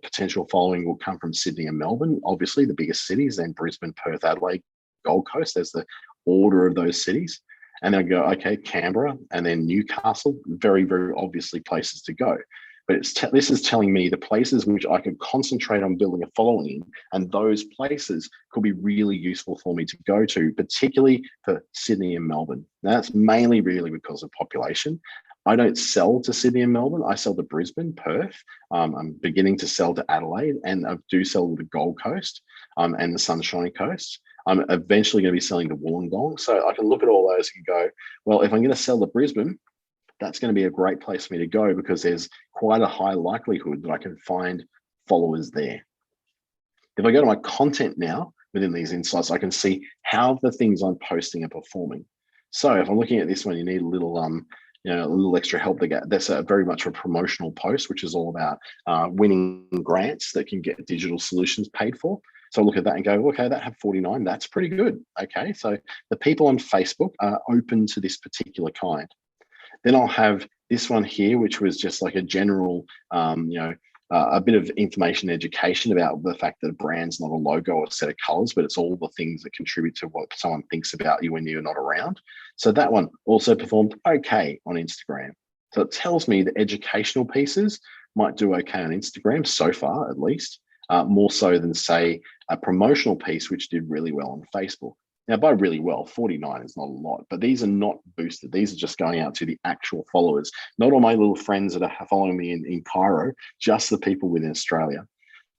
potential following will come from Sydney and Melbourne, obviously the biggest cities, then Brisbane, Perth, Adelaide, Gold Coast. There's the order of those cities. And then I go, okay, Canberra and then Newcastle, very, very obviously places to go. But this is telling me the places which I could concentrate on building a following in, and those places could be really useful for me to go to, particularly for Sydney and Melbourne. Now, that's mainly really because of population. I don't sell to Sydney and Melbourne. I sell to Brisbane, Perth. I'm beginning to sell to Adelaide, and I do sell to the Gold Coast and the Sunshine Coast. I'm eventually going to be selling to Wollongong. So I can look at all those and go, well, if I'm going to sell to Brisbane, that's going to be a great place for me to go because there's quite a high likelihood that I can find followers there. If I go to my content now within these insights, I can see how the things I'm posting are performing. So if I'm looking at this one, you need a little a little extra help to get. That's very much a promotional post, which is all about winning grants that can get digital solutions paid for. So I look at that and go, okay, that had 49. That's pretty good. Okay, so the people on Facebook are open to this particular kind. Then I'll have this one here, which was just like a general, a bit of information education about the fact that a brand's not a logo or a set of colors, but it's all the things that contribute to what someone thinks about you when you're not around. So that one also performed okay on Instagram. So it tells me that educational pieces might do okay on Instagram so far, at least, more so than, say, a promotional piece, which did really well on Facebook. Now, by really well, 49 is not a lot, but these are not boosted. These are just going out to the actual followers, not all my little friends that are following me in Cairo, just the people within Australia.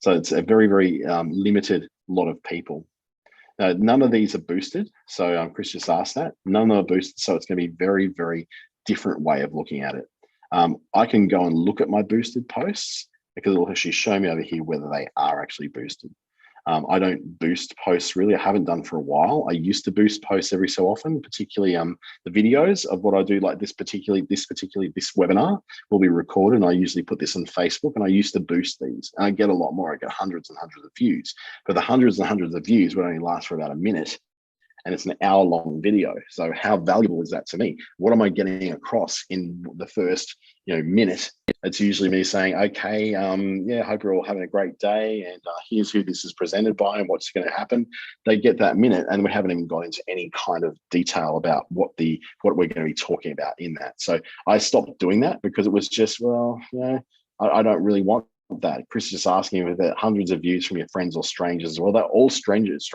So it's a very, very limited lot of people. Now, none of these are boosted. So Chris just asked that. None of them are boosted. So it's going to be very, very different way of looking at it. I can go and look at my boosted posts because it'll actually show me over here whether they are actually boosted. I don't boost posts really. I haven't done for a while. I used to boost posts every so often, particularly the videos of what I do, like this webinar will be recorded. And I usually put this on Facebook, and I used to boost these. And I get a lot more. I get hundreds and hundreds of views, but the hundreds and hundreds of views would only last for about a minute. And it's an hour-long video. So how valuable is that to me? What am I getting across in the first minute? It's usually me saying, okay, hope you're all having a great day, and here's who this is presented by and what's going to happen. They get that minute, and we haven't even got into any kind of detail about what we're going to be talking about in that. So I stopped doing that because it was just, I don't really want that. Chris is just asking if there hundreds of views from your friends or strangers. Well, they're all strangers.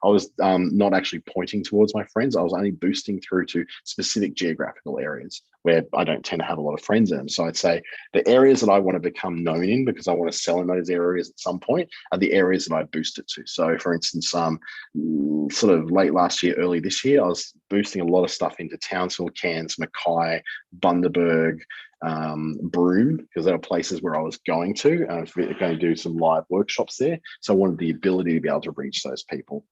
I was not actually pointing towards my friends. I was only boosting through to specific geographical areas where I don't tend to have a lot of friends in them. So I'd say the areas that I want to become known in, because I want to sell in those areas at some point, are the areas that I boost it to. So for instance, sort of late last year, early this year, I was boosting a lot of stuff into Townsville, Cairns, Mackay, Bundaberg, Broome, because there are places where I was going to. I was going to do some live workshops there. So I wanted the ability to be able to reach those people.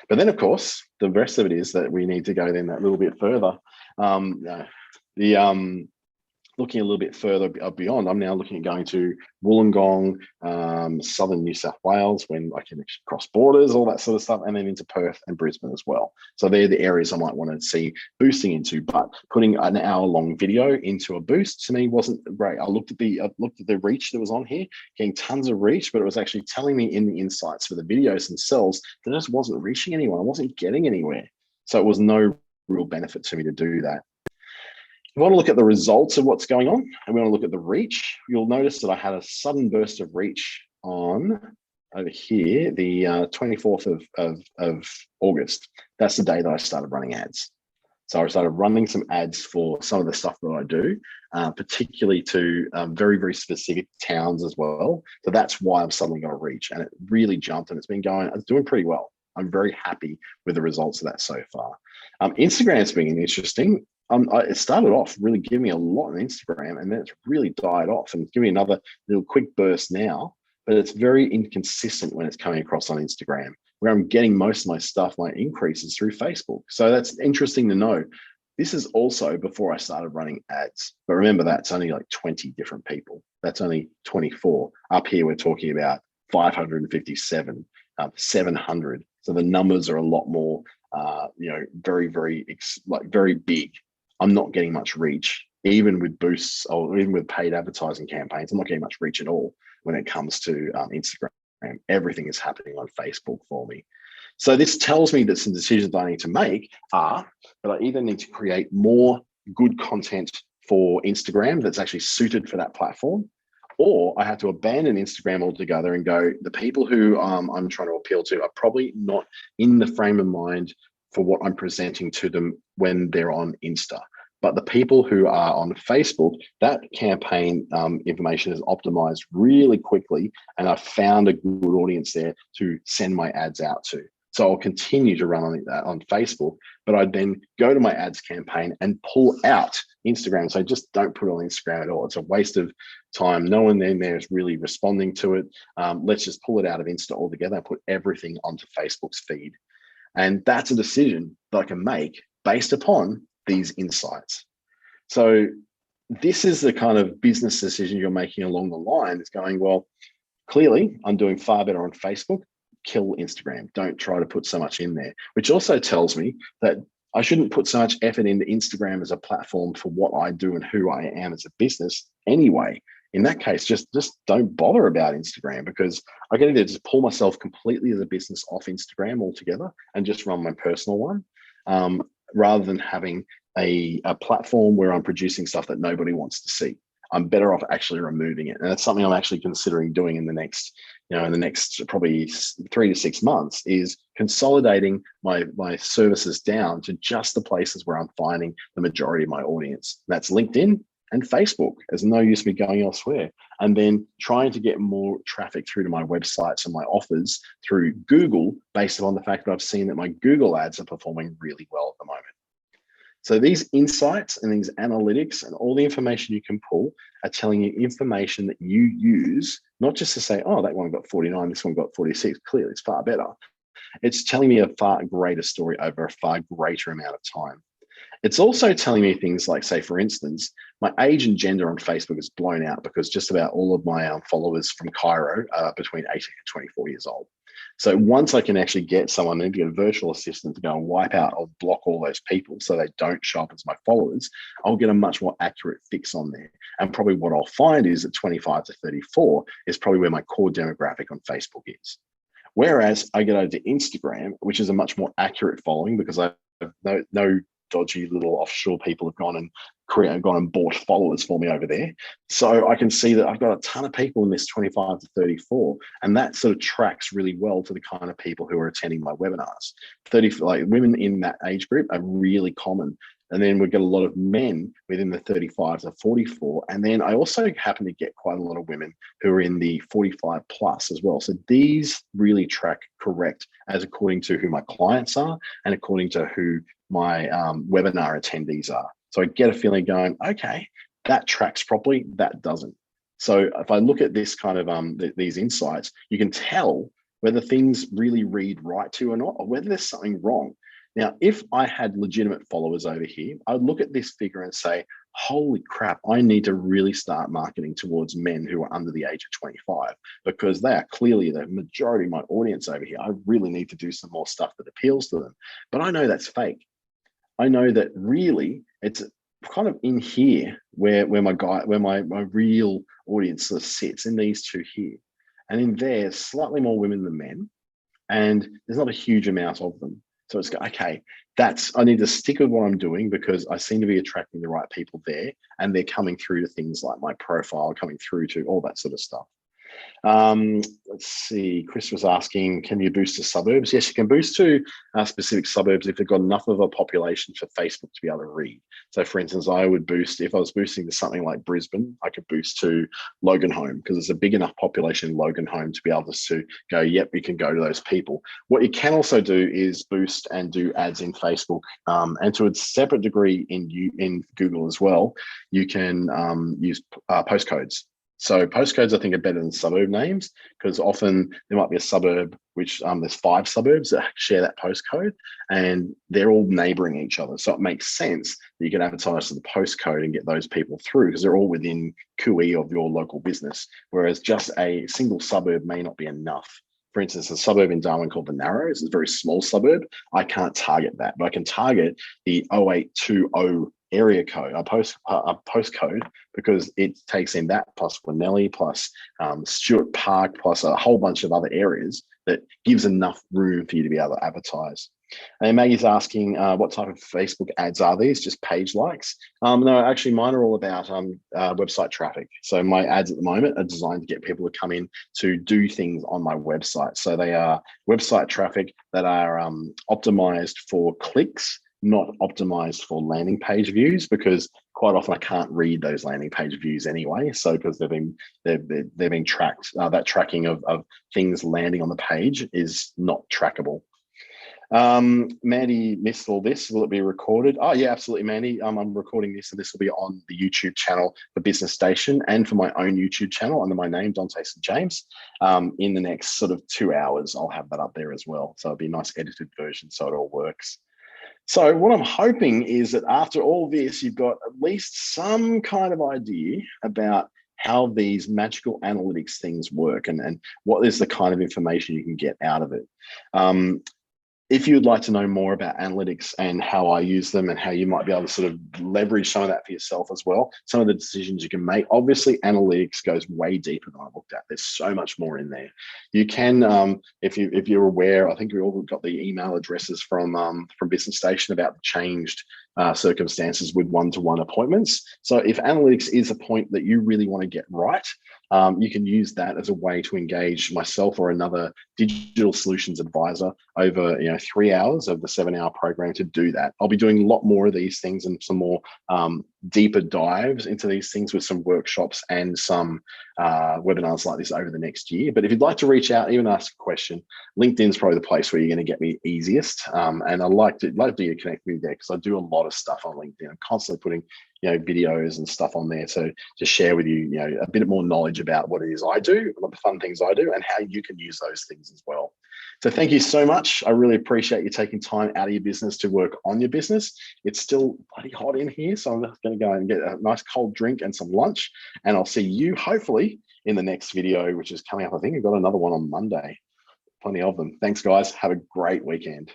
But then, of course, the rest of it is that we need to go then that little bit further. Looking a little bit further beyond, I'm now looking at going to Wollongong, southern New South Wales, when I can cross borders, all that sort of stuff, and then into Perth and Brisbane as well. So they're the areas I might want to see boosting into. But putting an hour-long video into a boost to me wasn't great. I looked at the reach that was on here, getting tons of reach, but it was actually telling me in the insights for the videos themselves that I just wasn't reaching anyone. I wasn't getting anywhere. So it was no real benefit to me to do that. If you want to look at the results of what's going on, and we want to look at the reach, you'll notice that I had a sudden burst of reach on over here, the 24th of August. That's the day that I started running ads. So I started running some ads for some of the stuff that I do, particularly to very, very specific towns as well. So that's why I've suddenly got a reach, and it really jumped, and it's doing pretty well. I'm very happy with the results of that so far. Instagram's been interesting. It started off really giving me a lot on Instagram, and then it's really died off and giving me another little quick burst now, but it's very inconsistent when it's coming across on Instagram, where I'm getting most of my stuff, my increases through Facebook. So that's interesting to know. This is also before I started running ads, but remember, that's only like 20 different people. That's only 24. Up here, we're talking about 557, 700. So the numbers are a lot more, very, very, very big. I'm not getting much reach, even with boosts or even with paid advertising campaigns. I'm not getting much reach at all when it comes to Instagram. Everything is happening on Facebook for me. So this tells me that some decisions I need to make are that I either need to create more good content for Instagram that's actually suited for that platform, or I have to abandon Instagram altogether and go, the people who I'm trying to appeal to are probably not in the frame of mind for what I'm presenting to them when they're on Insta. But the people who are on Facebook, that campaign information is optimized really quickly, and I've found a good audience there to send my ads out to. So I'll continue to run on that on Facebook, but I'd then go to my ads campaign and pull out Instagram. So just don't put it on Instagram at all. It's a waste of time. No one in there is really responding to it. Let's just pull it out of Insta altogether and put everything onto Facebook's feed. And that's a decision that I can make based upon these insights. So this is the kind of business decision you're making along the line. It's going, well, clearly I'm doing far better on Facebook. Kill Instagram. Don't try to put so much in there, which also tells me that I shouldn't put so much effort into Instagram as a platform for what I do and who I am as a business anyway. In that case, just don't bother about Instagram, because I can either just pull myself completely as a business off Instagram altogether and just run my personal one, rather than having a platform where I'm producing stuff that nobody wants to see. I'm better off actually removing it. And that's something I'm actually considering doing in the next probably 3 to 6 months, is consolidating my services down to just the places where I'm finding the majority of my audience. That's LinkedIn and Facebook. There's no use me going elsewhere. And then trying to get more traffic through to my websites and my offers through Google, based on the fact that I've seen that my Google ads are performing really well at the moment. So these insights and these analytics and all the information you can pull are telling you information that you use, not just to say, oh, that one got 49, this one got 46. Clearly, it's far better. It's telling me a far greater story over a far greater amount of time. It's also telling me things like, say, for instance, my age and gender on Facebook is blown out because just about all of my followers from Cairo are between 18 and 24 years old. So once I can actually get someone, maybe a virtual assistant, to go and wipe out or block all those people so they don't show up as my followers, I'll get a much more accurate fix on there. And probably what I'll find is that 25 to 34 is probably where my core demographic on Facebook is. Whereas I get over to Instagram, which is a much more accurate following, because I have no dodgy little offshore people have gone and bought followers for me over there. So I can see that I've got a ton of people in this 25 to 34, and that sort of tracks really well to the kind of people who are attending my webinars. Women in that age group are really common. And then we get a lot of men within the 35 to 44. And then I also happen to get quite a lot of women who are in the 45 plus as well. So these really track correct as according to who my clients are and according to who my webinar attendees are. So I get a feeling going, okay, that tracks properly, that doesn't. So if I look at this kind of these insights, you can tell whether things really read right to you or not, or whether there's something wrong. Now, if I had legitimate followers over here, I'd look at this figure and say, holy crap, I need to really start marketing towards men who are under the age of 25, because they are clearly the majority of my audience over here. I really need to do some more stuff that appeals to them. But I know that's fake. I know that really it's kind of in here where my real audience sort of sits, in these two here. And in there, slightly more women than men, and there's not a huge amount of them. So it's okay, I need to stick with what I'm doing, because I seem to be attracting the right people there, and they're coming through to things like my profile, coming through to all that sort of stuff. Let's see, Chris was asking, can you boost to suburbs? Yes, you can boost to specific suburbs if they've got enough of a population for Facebook to be able to read. So for instance, I would boost, if I was boosting to something like Brisbane, I could boost to Loganholme, because there's a big enough population in Loganholme to be able to go, yep, we can go to those people. What you can also do is boost and do ads in Facebook, and to a separate degree in Google as well. You can use postcodes. So postcodes, I think, are better than suburb names, because often there might be a suburb which there's 5 suburbs that share that postcode, and they're all neighboring each other. So it makes sense that you can advertise to the postcode and get those people through, because they're all within QE of your local business, whereas just a single suburb may not be enough. For instance, a suburb in Darwin called the Narrows is a very small suburb. I can't target that, but I can target the 0820 area code, a postcode, because it takes in that plus Glenelly, plus Stewart Park, plus a whole bunch of other areas that gives enough room for you to be able to advertise. And Maggie's asking, what type of Facebook ads are these? Just page likes? No, actually, mine are all about website traffic. So my ads at the moment are designed to get people to come in to do things on my website. So they are website traffic that are optimized for clicks, not optimized for landing page views, because quite often I can't read those landing page views anyway. So because they've been tracked, that tracking of things landing on the page is not trackable. Mandy missed all this. Will it be recorded? Oh yeah, absolutely, Mandy. I'm recording this, and this will be on the YouTube channel for Business Station and for my own YouTube channel under my name, Dante St. James. In the next sort of 2 hours, I'll have that up there as well. So it'll be a nice edited version, so it all works. So what I'm hoping is that after all this, you've got at least some kind of idea about how these magical analytics things work and what is the kind of information you can get out of it. If you'd like to know more about analytics and how I use them and how you might be able to sort of leverage some of that for yourself as well, some of the decisions you can make. Obviously, analytics goes way deeper than I looked at. There's so much more in there. You can, if you're aware, I think we all got the email addresses from Business Station about the changed circumstances with one-to-one appointments. So if analytics is a point that you really want to get right, you can use that as a way to engage myself or another digital solutions advisor over 3 hours of the 7-hour program to do that. I'll be doing a lot more of these things and some more deeper dives into these things with some workshops and some webinars like this over the next year. But if you'd like to reach out, even ask a question, LinkedIn's probably the place where you're going to get me easiest. And I'd like to connect with you there because I do a lot of stuff on LinkedIn. I'm constantly putting videos and stuff on there to share with you, a bit more knowledge about what it is I do, what the fun things I do, and how you can use those things as well. So thank you so much. I really appreciate you taking time out of your business to work on your business. It's still bloody hot in here, so I'm just going to go and get a nice cold drink and some lunch, and I'll see you hopefully in the next video, which is coming up. I think I've got another one on Monday. Plenty of them. Thanks, guys. Have a great weekend.